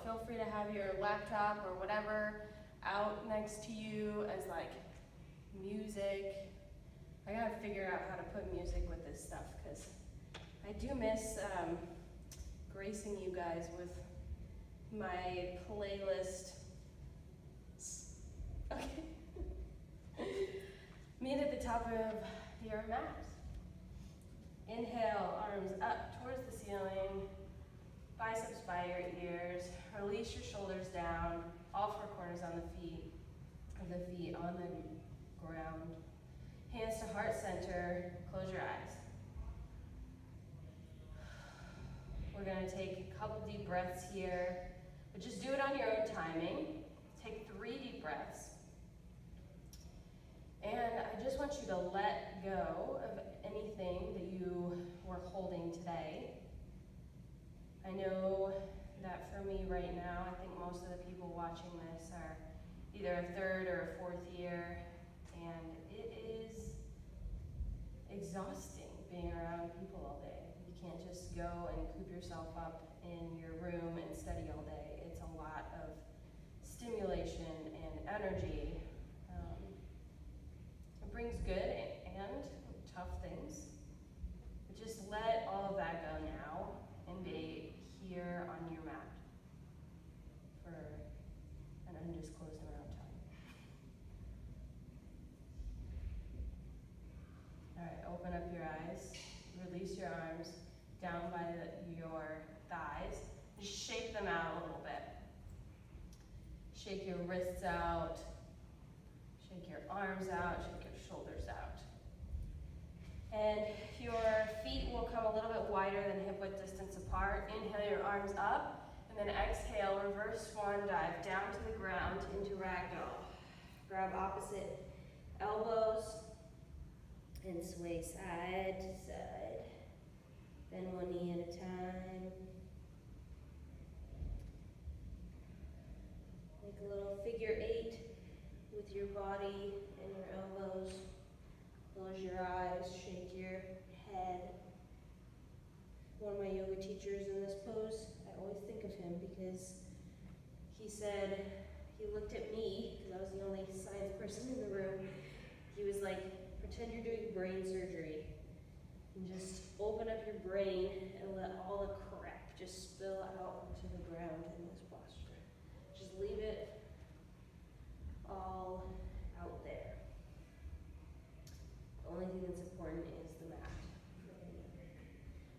feel free to have your laptop or whatever out next to you as like music. I gotta figure out how to put music with this stuff because I do miss gracing you guys with my playlist. Okay. Meet at the top of your mat. Inhale, arms up towards the ceiling, biceps by your ears. Release your shoulders down, all four corners on the feet on the ground. Hands to heart center, close your eyes. We're gonna take a couple deep breaths here, but just do it on your own timing. Take 3 deep breaths. And I just want you to let go of anything that you were holding today. I know that for me right now, I think most of the people watching this are either a 3rd or a 4th year, and it is exhausting being around people all day. You can't just go and coop yourself up in your room and study all day. It's a lot of stimulation and energy. It brings good and tough things. But just let all of that go now and be here on your mat for an undisclosed amount of time. All right, open up your eyes. Release your arms down by your thighs. Just shake them out a little bit. Shake your wrists out. Shake your arms out. Shake your shoulders out. And your feet will come a little bit wider than hip width distance apart. Inhale your arms up, and then exhale, reverse swan dive down to the ground into ragdoll. Grab opposite elbows and sway side to side. Bend one knee at a time. Make a little figure 8 with your body and your elbows. Close your eyes, shake your head. One of my yoga teachers in this pose, I always think of him because he said, he looked at me, because I was the only science person in the room. He was like, pretend you're doing brain surgery and just open up your brain and let all the crap just spill out onto the ground in this posture. Just leave it all out there. The only thing that's important is the mat.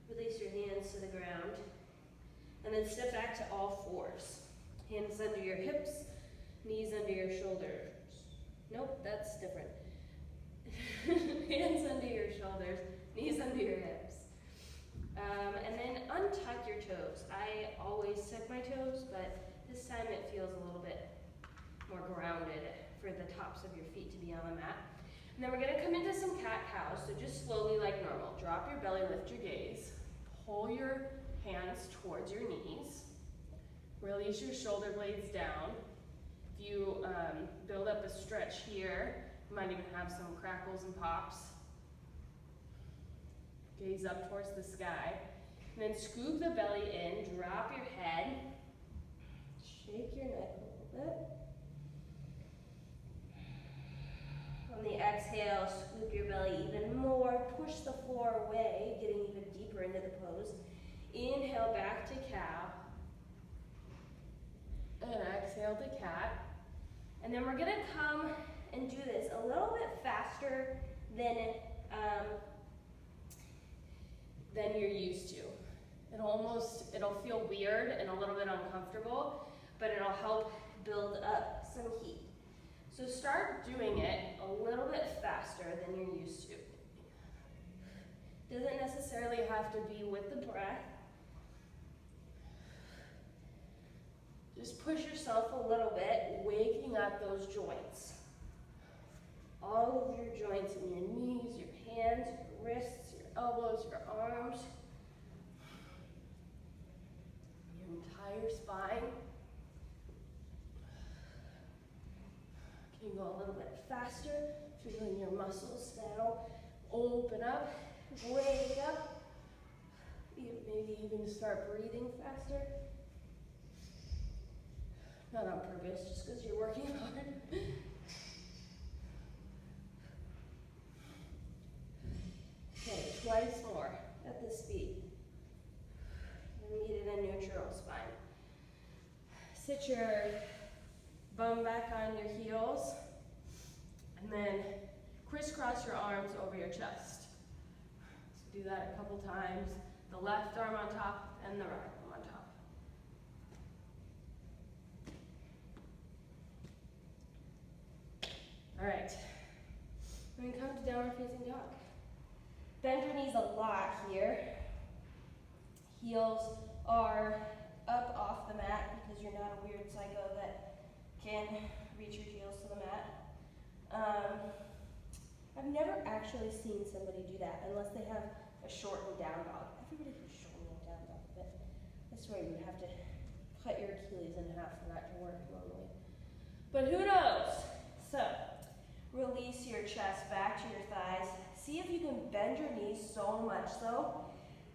Release your hands to the ground. And then step back to all fours. Hands under your hips, knees under your shoulders. Nope, that's different. Hands under your shoulders, knees under your hips. And then untuck your toes. I always tuck my toes, but this time it feels a little bit more grounded for the tops of your feet to be on the mat. And then we're gonna come into some cat-cow, so just slowly like normal. Drop your belly, lift your gaze. Pull your hands towards your knees. Release your shoulder blades down. If you build up a stretch here, you might even have some crackles and pops. Gaze up towards the sky. And then scoop the belly in, drop your head. Shake your neck a little bit. On the exhale, scoop your belly even more. Push the floor away, getting even deeper into the pose. Inhale back to cow. And exhale to cat. And then we're gonna come and do this a little bit faster than you're used to. It'll feel weird and a little bit uncomfortable, but it'll help build up some heat. So start doing it a little bit faster than you're used to. Doesn't necessarily have to be with the breath. Just push yourself a little bit, waking up those joints. All of your joints in your knees, your hands, your wrists, your elbows, your arms, your entire spine. Can you go a little bit faster? Feeling your muscles now open up, wake up. Maybe even start breathing faster. Not on purpose, just because you're working hard. Okay, twice more at this speed. And meet it in neutral spine. Sit your bum back on your heels, and then crisscross your arms over your chest. So do that a couple times. The left arm on top and the right arm on top. All right, we're going to come to downward facing dog. Bend your knees a lot here. Heels are up off the mat because you're not a weird psycho that can reach your heels to the mat. I've never actually seen somebody do that unless they have a shortened down dog. Everybody can shorten a down dog, but I swear you would have to cut your Achilles in half for that to work normally. But who knows? So, release your chest back to your thighs. See if you can bend your knees so much so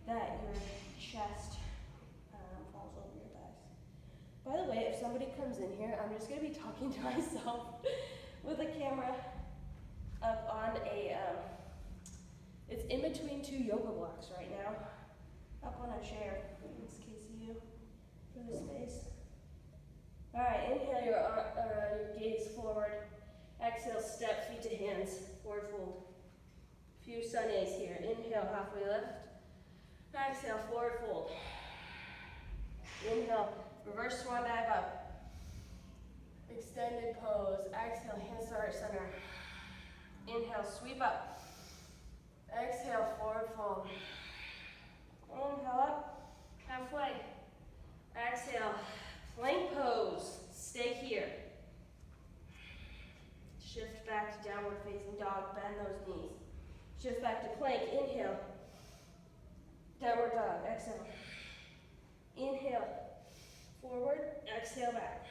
that your chest falls over your thighs. By the way, if somebody comes in here, I'm just going to be talking to myself with a camera up on a, it's in between two yoga blocks right now, up on a chair. It's KCU for the space. All right, inhale your gaze forward. Exhale, step feet to hands, forward fold. Few sun A's here. Inhale, halfway lift. Exhale, forward fold. Inhale, reverse swan dive up. Extended pose. Exhale, hands to heart center. Inhale, sweep up. Exhale, forward fold. Inhale up, halfway. Exhale, plank pose. Stay here. Shift back to downward facing dog, bend those knees. Shift back to plank, inhale. Downward dog, exhale. Inhale, forward, exhale back.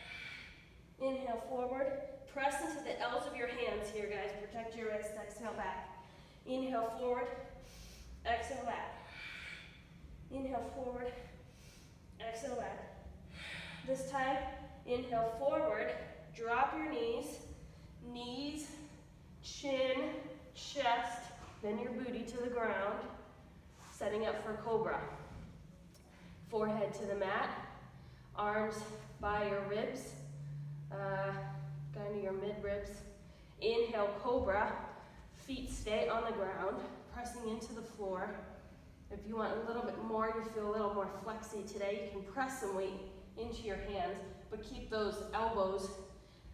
Inhale, forward. Press into the L's of your hands here, guys. Protect your wrist, exhale back. Inhale, forward, exhale back. Inhale, forward, exhale back. This time, inhale, forward, drop your knees. Knees, chin, chest, then your booty to the ground, setting up for cobra. Forehead to the mat, arms by your ribs, kind of your mid-ribs. Inhale, cobra, feet stay on the ground, pressing into the floor. If you want a little bit more, you feel a little more flexy today, you can press some weight into your hands, but keep those elbows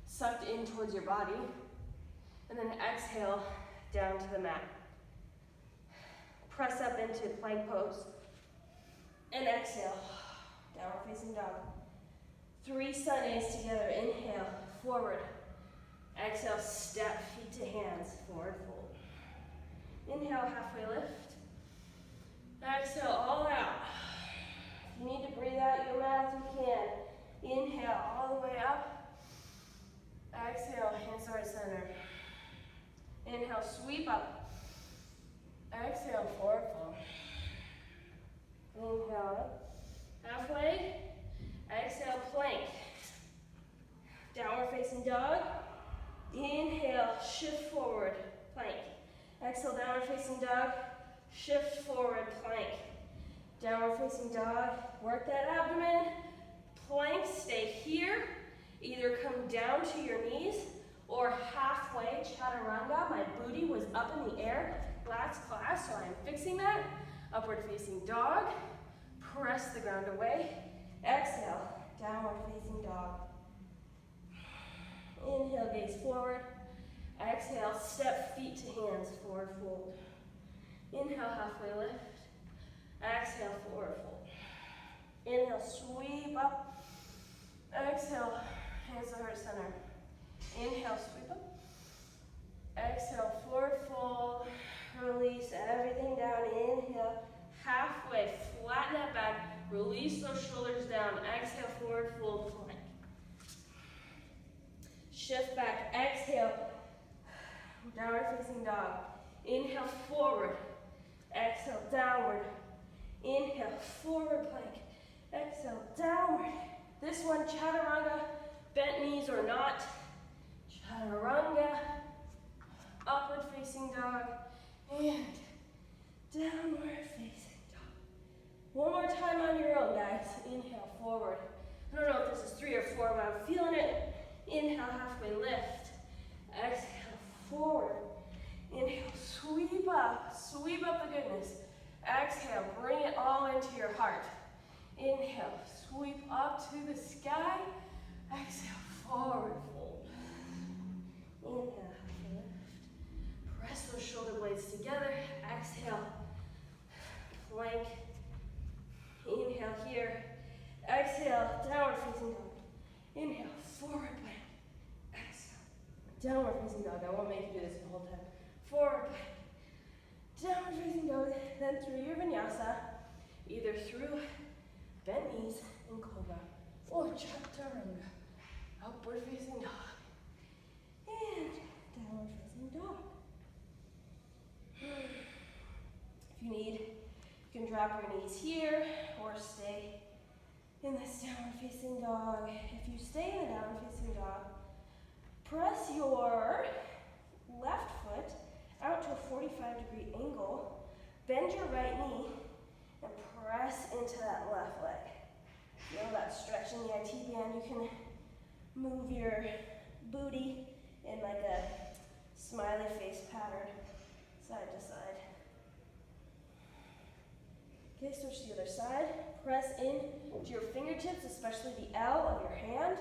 sucked in towards your body, and then exhale down to the mat. Press up into plank pose, and exhale, downward facing dog. 3 sun A's together, inhale, forward. Exhale, step, feet to hands, forward fold. Inhale, halfway lift. Exhale, all out. If you need to breathe out your mouth, you can. Inhale, all the way up. Exhale, hands to heart center. Inhale, sweep up. Exhale, forward fold. Inhale up. Halfway. Exhale, plank. Downward facing dog. Inhale, shift forward, plank. Exhale, downward facing dog. Shift forward, plank. Downward facing dog. Work that abdomen. Plank, stay here. Either come down to your knees or halfway, chaturanga. My booty was up in the air last class, so I'm fixing that. Upward facing dog. Press the ground away. Exhale, downward facing dog. Inhale, gaze forward. Exhale, step feet to hands, forward fold. Inhale, halfway lift. Exhale, forward fold. Inhale, sweep up. Exhale, hands to heart center. Inhale, sweep up. Exhale, forward fold. Release everything down. Inhale, halfway, flatten that back. Release those shoulders down. Exhale, forward fold, plank. Shift back. Exhale, downward facing dog. Inhale, forward. Exhale, downward. Inhale, forward plank. Exhale, downward. This one, chaturanga, or not. Chaturanga, upward facing dog, and downward facing dog. One more time on your own, guys. Inhale, forward. I don't know if this is 3 or 4, but I'm feeling it. Inhale, halfway lift. Exhale, forward. Inhale, sweep up the goodness. Exhale, bring it all into your heart. Inhale, sweep up to the sky. Exhale, forward fold. Inhale, lift. Press those shoulder blades together. Exhale, plank. Inhale here. Exhale, downward facing dog. Inhale, forward plank. Exhale, downward facing dog. I won't make you do this the whole time. Forward plank. Downward facing dog. Then through your vinyasa, either through bent knees and cobra or chaturanga. Upward facing dog. And downward facing dog. If you need, you can drop your knees here or stay in this downward facing dog. If you stay in the downward facing dog, press your left foot out to a 45-degree angle, bend your right knee, and press into that left leg. Feel that stretch in the IT band. You can move your booty in like a smiley face pattern, side to side. Okay, switch to the other side. Press in to your fingertips, especially the L of your hand.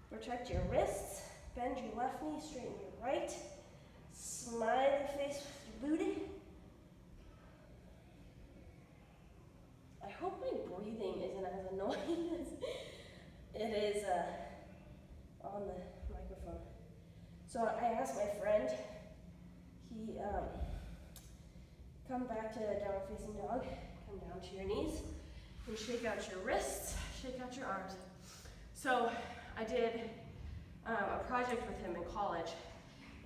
Protect your wrists. Bend your left knee, straighten your right. Smiley face with your booty. I hope my breathing isn't as annoying as it is on the microphone. So I asked my friend, he come back to downward facing dog, come down to your knees, and shake out your wrists, shake out your arms. So I did a project with him in college,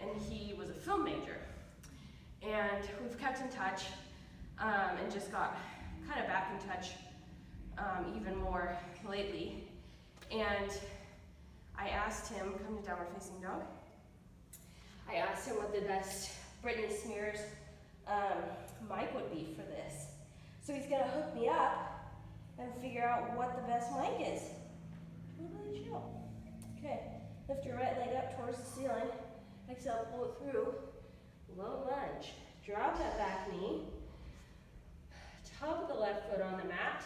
and he was a film major. And we've kept in touch and just got kind of back in touch even more lately. And I asked him, come to downward facing dog. I asked him what the best Britney Spears mic would be for this. So he's gonna hook me up and figure out what the best mic is. Really chill. Okay, lift your right leg up towards the ceiling. Exhale, pull it through. Low lunge. Drop that back knee. Top of the left foot on the mat.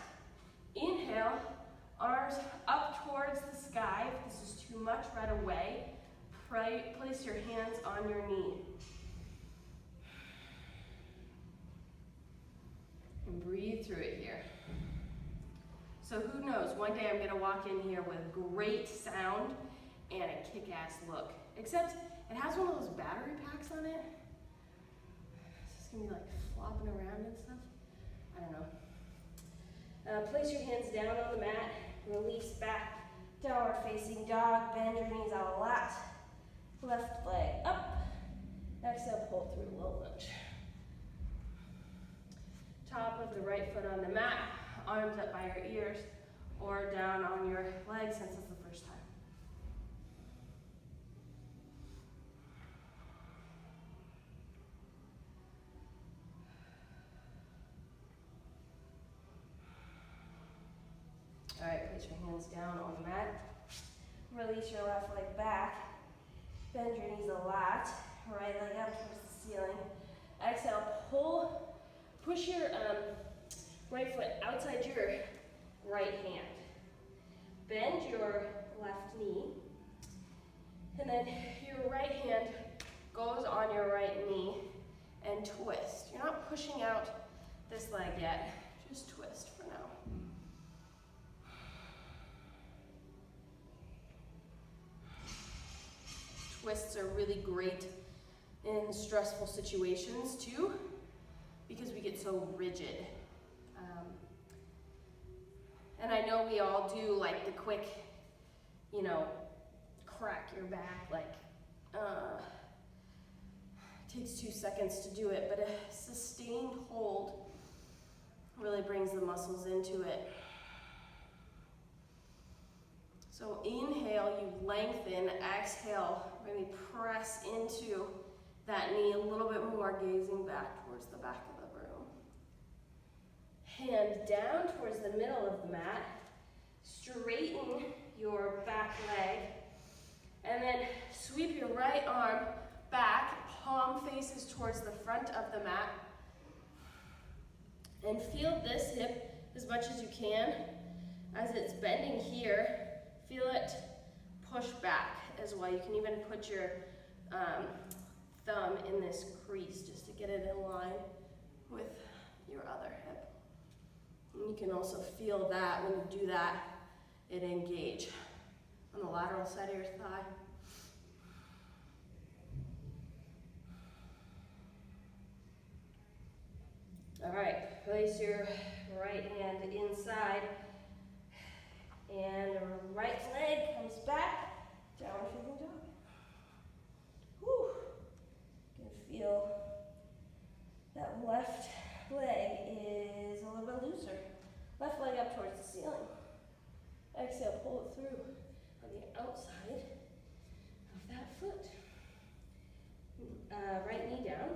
Inhale, arms up towards the sky. If this is too much, right away. Place your hands on your knee. And breathe through it here. So who knows, one day I'm going to walk in here with great sound and a kick-ass look. Except it has one of those battery packs on it. It's just going to be like flopping around and stuff. I don't know. Place your hands down on the mat. Release back. Downward facing dog. Bend your knees out a lot. Left leg up. Exhale, pull through low lunge. Top of the right foot on the mat. Arms up by your ears or down on your legs since it's the first time. All right, place your hands down on the mat. Release your left leg back. Bend your knees a lot. Right leg up towards the ceiling. Exhale, push your right foot outside your right hand. Bend your left knee. And then your right hand goes on your right knee and twist. You're not pushing out this leg yet. Just twist for now. Twists are really great in stressful situations too, because we get so rigid. And I know we all do like the quick, crack your back, like, takes 2 seconds to do it, but a sustained hold really brings the muscles into it. So inhale, you lengthen. Exhale, really press into that knee a little bit more, gazing back towards the back of the room. Hand down towards the middle of the mat. Straighten your back leg. And then sweep your right arm back. Palm faces towards the front of the mat. And feel this hip as much as you can. As it's bending here, feel it push back as well. You can even put your thumb in this crease just to get it in line with your other hip. And you can also feel that when you do that, it engage on the lateral side of your thigh. All right, place your right hand inside and the right leg comes back, down facing dog. Whew. You can feel that left leg is a little bit looser. Left leg up towards the ceiling. Exhale, pull it through on the outside of that foot. Right knee down.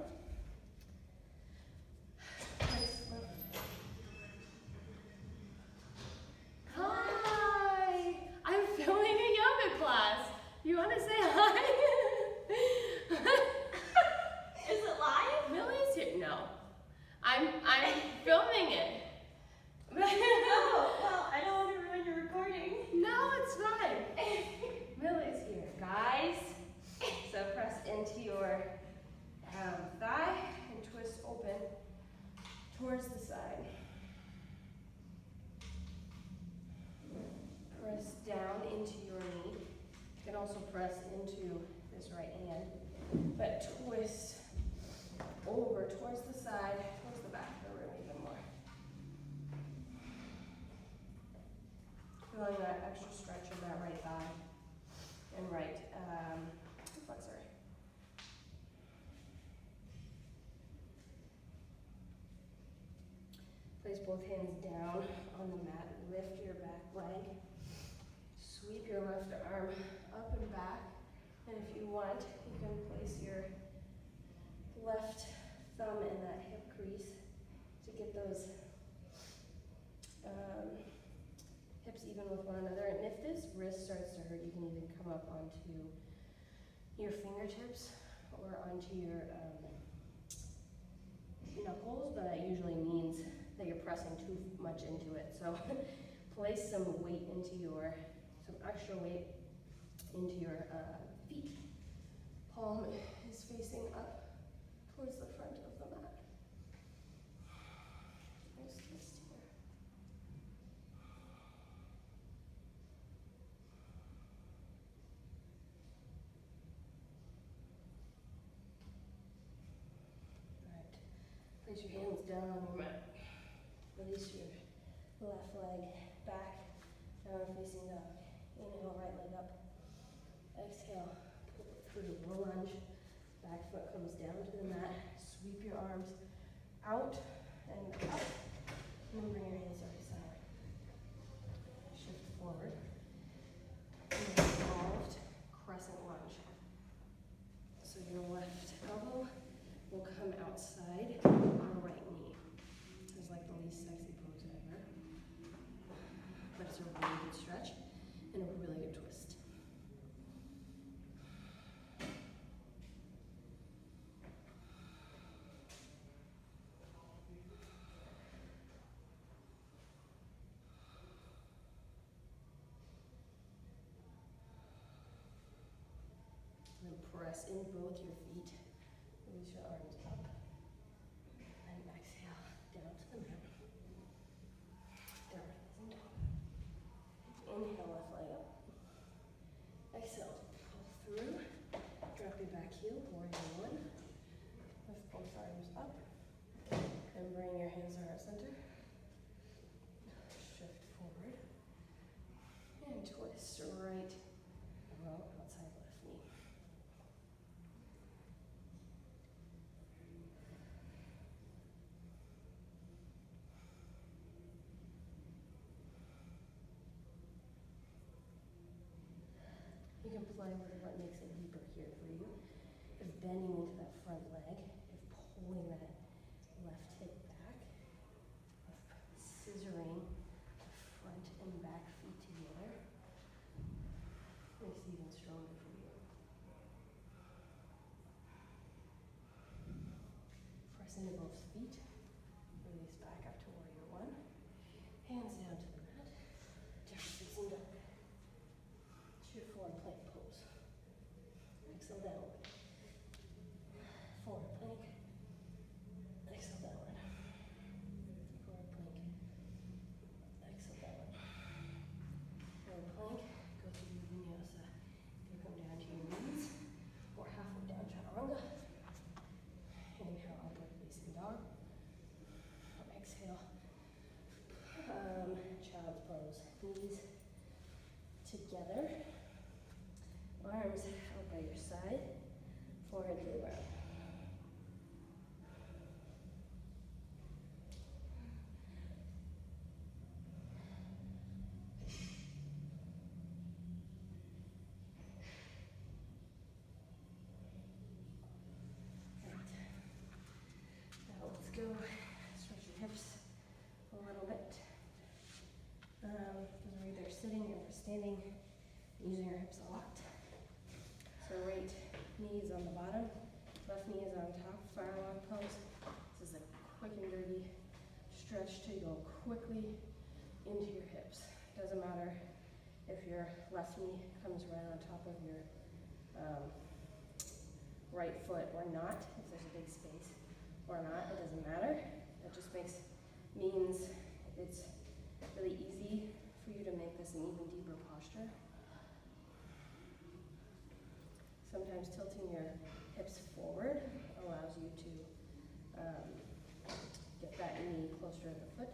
Place left. Hi! I'm filming a yoga class. You want to say hi? Is it live? Millie's here. No. I'm filming it. Oh, well, I don't want to ruin your recording. No, it's fine. Millie's here. Guys, so press into your thigh and twist open towards the side. Press down into your knee. You can also press into this right hand, but twist over towards the side, towards the back of the room even more. Feeling that extra stretch of that right thigh and right flexor. Place both hands down on the mat. Lift your back leg. Sweep your left arm up and back. And if you want, you can place your left thumb in that hip crease to get those hips even with one another. And if this wrist starts to hurt, you can even come up onto your fingertips or onto your knuckles, but that usually means that you're pressing too much into it. So place some weight into some extra weight into your feet. Palm is facing up towards the front of the mat. Nice twist here. All right. Place your hands down on your mat. Release your left leg back, down facing dog. Inhale, right leg up. Exhale, pull it through, lunge. Back foot comes down to the mat. Sweep your arms out and up. And then bring your hands to the side. Shift forward. And then involved crescent lunge. So your left elbow will come outside your right knee. It's like the least sexy pose ever. But it's a really good stretch and a really good twist. And then press in both your feet. Release your arms up. And exhale down to the mat. Down and down. Inhale, left leg up. Exhale, pull through. Drop your back heel, warrior one. Lift both arms up. And bring your hands to heart center. Shift forward. And twist right elbow outside left knee. You can play with what makes it deeper here for you. If bending into that front leg, if pulling that left hip back, if scissoring the front and back feet together, makes it even stronger for you. Press into both feet, release back up to warrior one. Hands down to the mat, down facing dog. It's your forward plank pose. Exhale downward. Forward plank. Exhale downward. Forward plank. Exhale downward. Forward plank. Go to your vinyasa. You come down to your knees or halfway down chaturanga. Inhale, upward facing dog. Exhale. Child's pose. Knees together. Arms out by your side. Forehead to the ground. Now let's go stretch your hips a little bit. We're either sitting or standing, using your hips a lot. So right knee is on the bottom, left knee is on top, firewalk pose. This is a quick and dirty stretch to go quickly into your hips. Doesn't matter if your left knee comes right on top of your right foot or not, if there's a big space or not, it doesn't matter. That just means it's really easy for you to make this an even deeper posture. Sometimes tilting your hips forward allows you to get that knee closer to the foot.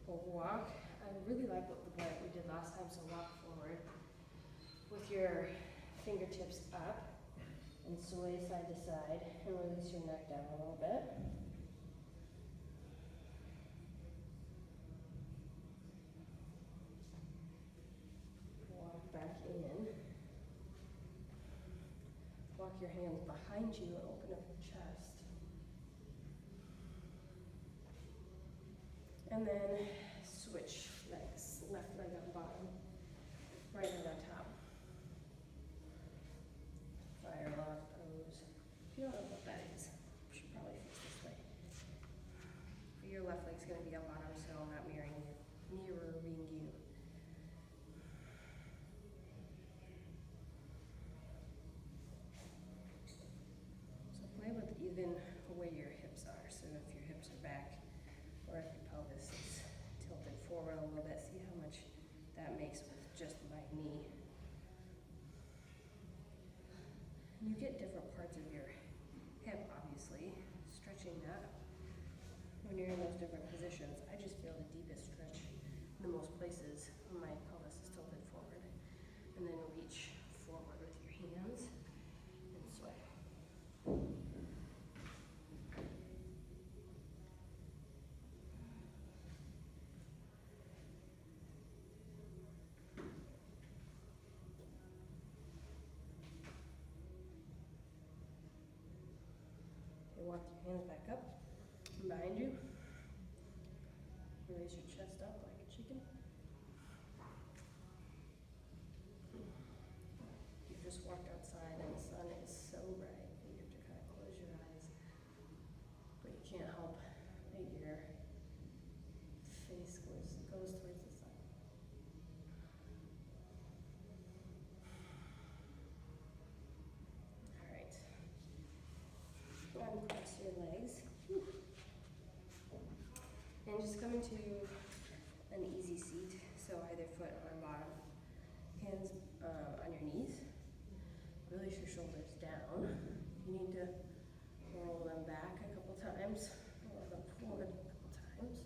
We'll walk. I really like what we did last time, so walk forward with your fingertips up and sway side to side and release your neck down a little bit. Walk back in. Walk your hands behind you and open up your chest. And then switch legs. Left leg on bottom, right leg on top. Fire lock pose. If you don't know what that is, you should probably face this way. Your left leg's going to be up bottom, so not mirroring you. So play with even where your hips are. So if your hips are back, or if your pelvis is tilted forward a little bit, see how much that makes with just my knee. You get different parts of your hip, obviously, stretching that when you're in those different positions. I just feel the deepest stretch in the most places when my pelvis is tilted forward. And then reach forward with your hands and sway. Walk your hands back up and behind you. Raise your chest up like a chicken. You just walked outside and the sun is so bright that you have to kind of close your eyes, but you can't help that your face goes towards the sun. All right. Uncross your legs. And just come into an easy seat. So either foot on bottom, hands on your knees. Release your shoulders down. You need to roll them back a couple times, roll them forward a couple times.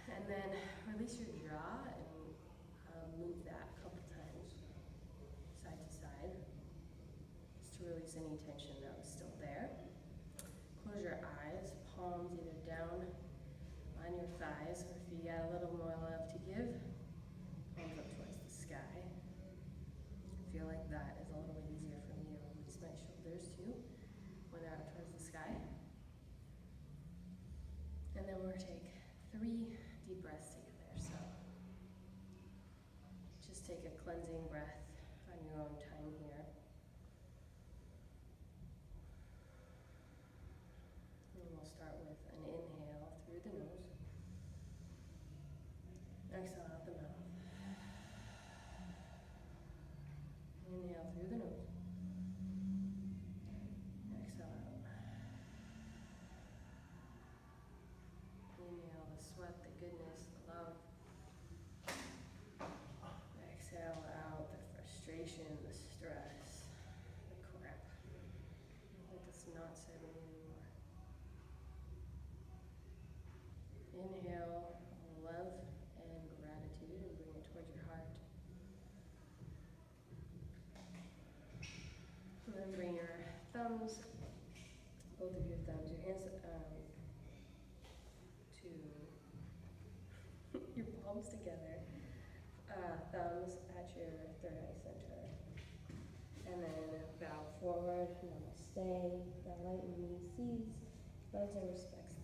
And then release your jaw and move that a couple times, side to side, just to release any tension that was still there. Close your eyes, palms either down on your thighs, or if you got a little more love to give, palms up towards the sky. take a cleansing breath on your own time here. And we'll start with an inhale through the nose. Exhale out the mouth. Inhale through the nose. Exhale out. Inhale the sweat, the goodness, the love. Exhale out the frustration, the stress, the crap that does not serve me anymore. Inhale love and gratitude and bring it towards your heart. And then bring your thumbs, both of your thumbs, your hands to your palms together, thumbs at your third eye center. And then bow forward, namaste, the light in me sees, loves and respects